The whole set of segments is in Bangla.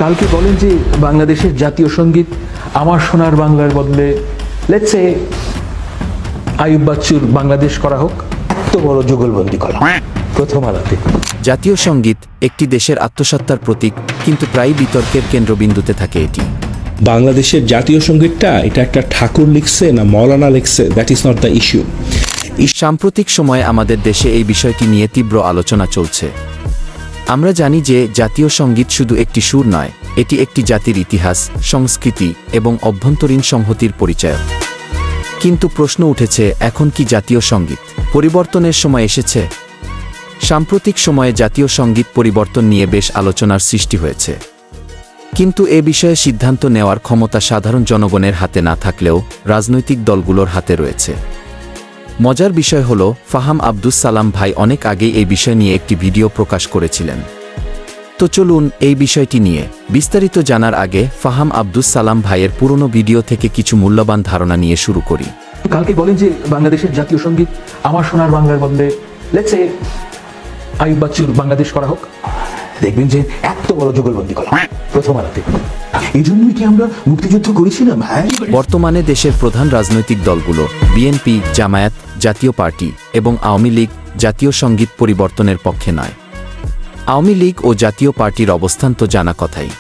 কালকে বলেন যে বাংলাদেশের জাতীয় সঙ্গীত আমার সোনার বাংলার বদলে লেটস সে আইয়ুব বাচ্চুর বাংলাদেশ করা হোক। এত বড় যুগলবন্দি করা প্রথম আলোতে। জাতীয় সঙ্গীত একটি দেশের আত্মসত্তার প্রতীক, কিন্তু প্রায় বিতর্কের কেন্দ্রবিন্দুতে থাকে এটি। বাংলাদেশের জাতীয় সঙ্গীতটা এটা একটা ঠাকুর লিখছে না মৌলানা লিখছে, that is not the issue. সাম্প্রতিক সময়ে আমাদের দেশে এই বিষয়টি নিয়ে তীব্র আলোচনা চলছে। আমরা জানি যে জাতীয় সঙ্গীত শুধু একটি সুর নয়, এটি একটি জাতির ইতিহাস, সংস্কৃতি এবং অভ্যন্তরীণ সংহতির পরিচয়। কিন্তু প্রশ্ন উঠেছে, এখন কি জাতীয় সঙ্গীত পরিবর্তনের সময় এসেছে? সাম্প্রতিক সময়ে জাতীয় সঙ্গীত পরিবর্তন নিয়ে বেশ আলোচনার সৃষ্টি হয়েছে, কিন্তু এ বিষয়ে সিদ্ধান্ত নেওয়ার ক্ষমতা সাধারণ জনগণের হাতে না থাকলেও রাজনৈতিক দলগুলোর হাতে রয়েছে। মজার বিষয় হল, ফাহাম আব্দুস সালাম ভাই অনেক আগেই এই বিষয় নিয়ে একটি ভিডিও প্রকাশ করেছিলেন। তো চলুন এই বিষয়টি নিয়ে বিস্তারিত জানার আগে ফাহাম আব্দুস সালাম ভাইয়ের পুরনো ভিডিও থেকে কিছু মূল্যবান ধারণা নিয়ে শুরু করি। কালকে বলেন যে বাংলাদেশের জাতীয় সঙ্গীত আমার সোনার বাংলার বদলে লেটস সে আইয়ুব বাচ্চুর বাংলাদেশ করা হোক। দেখবেন যে এত বড় যুগলবন্দি করা প্রথম আলোতে। এই জন্যই কি আমরা মুক্তিযুদ্ধ করেছিলাম? বর্তমানে দেশের প্রধান রাজনৈতিক দলগুলো বিএনপি, জামায়াত, জাতীয় পার্টি এবং আওয়ামী লীগ জাতীয় সঙ্গীত পরিবর্তনের পক্ষে নয়। আওয়ামী লীগ ও জাতীয় পার্টির অবস্থান তো জানা কথাই,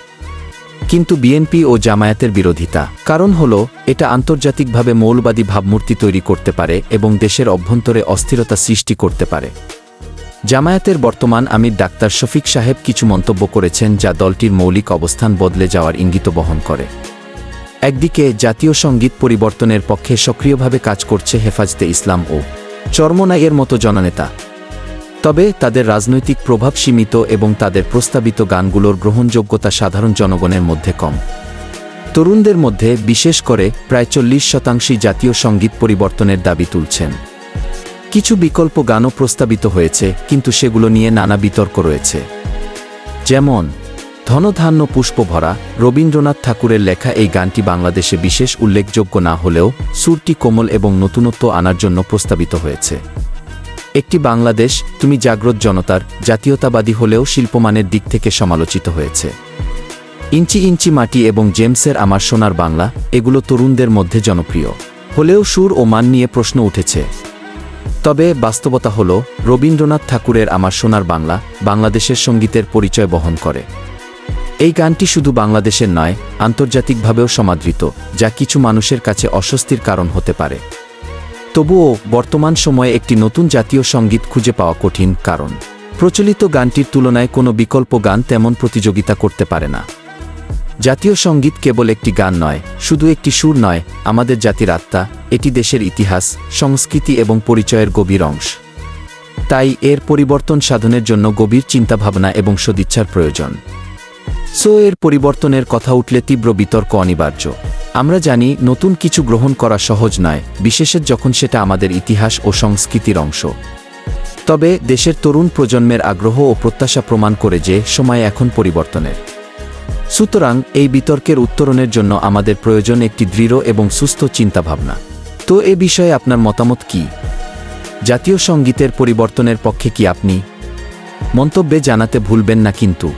কিন্তু বিএনপি ও জামায়াতের বিরোধিতা। কারণ হল, এটা আন্তর্জাতিকভাবে মৌলবাদী ভাবমূর্তি তৈরি করতে পারে এবং দেশের অভ্যন্তরে অস্থিরতা সৃষ্টি করতে পারে। জামায়াতের বর্তমান আমির ডাক্তার শফিক সাহেব কিছু মন্তব্য করেছেন যা দলটির মৌলিক অবস্থান বদলে যাওয়ার ইঙ্গিত বহন করে। একদিকে জাতীয় সঙ্গীত পরিবর্তনের পক্ষে সক্রিয়ভাবে কাজ করছে হেফাজতে ইসলাম ও চরমোনাইয়ের মতো জননেতা, তবে তাদের রাজনৈতিক প্রভাব সীমিত এবং তাদের প্রস্তাবিত গানগুলোর গ্রহণযোগ্যতা সাধারণ জনগণের মধ্যে কম। তরুণদের মধ্যে বিশেষ করে প্রায় 40% জাতীয় সঙ্গীত পরিবর্তনের দাবি তুলছেন। কিছু বিকল্প গানও প্রস্তাবিত হয়েছে, কিন্তু সেগুলো নিয়ে নানা বিতর্ক রয়েছে। যেমন ধনধান্য পুষ্প ভরা রবীন্দ্রনাথ ঠাকুরের লেখা এই গানটি বাংলাদেশে বিশেষ উল্লেখযোগ্য না হলেও সুরটি কোমল এবং নতুনত্ব আনার জন্য প্রস্তাবিত হয়েছে। একটি বাংলাদেশ তুমি জাগ্রত জনতার জাতীয়তাবাদী হলেও শিল্পমানের দিক থেকে সমালোচিত হয়েছে। ইঞ্চি ইঞ্চি মাটি এবং জেমসের আমার সোনার বাংলা এগুলো তরুণদের মধ্যে জনপ্রিয় হলেও সুর ও মান নিয়ে প্রশ্ন উঠেছে। তবে বাস্তবতা হল, রবীন্দ্রনাথ ঠাকুরের আমার সোনার বাংলা বাংলাদেশের সঙ্গীতের পরিচয় বহন করে। এই গানটি শুধু বাংলাদেশের নয়, আন্তর্জাতিকভাবেও সমাদৃত, যা কিছু মানুষের কাছে অস্বস্তির কারণ হতে পারে। তবুও বর্তমান সময়ে একটি নতুন জাতীয় সঙ্গীত খুঁজে পাওয়া কঠিন, কারণ প্রচলিত গানটির তুলনায় কোনো বিকল্প গান তেমন প্রতিযোগিতা করতে পারে না। জাতীয় সঙ্গীত কেবল একটি গান নয়, শুধু একটি সুর নয়, আমাদের জাতির আত্মা, এটি দেশের ইতিহাস, সংস্কৃতি এবং পরিচয়ের গভীর অংশ। তাই এর পরিবর্তন সাধনের জন্য গভীর চিন্তাভাবনা এবং সদিচ্ছার প্রয়োজন। এর পরিবর্তনের কথা উঠলে তীব্র বিতর্ক অনিবার্য। আমরা জানি নতুন কিছু গ্রহণ করা সহজ নয়, বিশেষত যখন সেটা আমাদের ইতিহাস ও সংস্কৃতির অংশ। তবে দেশের তরুণ প্রজন্মের আগ্রহ ও প্রত্যাশা প্রমাণ করে যে সময় এখন পরিবর্তনের। সুতরাং এই বিতর্কের উত্তরণের জন্য আমাদের প্রয়োজন একটি দৃঢ় এবং সুস্থ চিন্তাভাবনা। তো এ বিষয়ে আপনার মতামত কি? জাতীয় সঙ্গীতের পরিবর্তনের পক্ষে কি আপনি? মন্তব্যে জানাতে ভুলবেন না কিন্তু।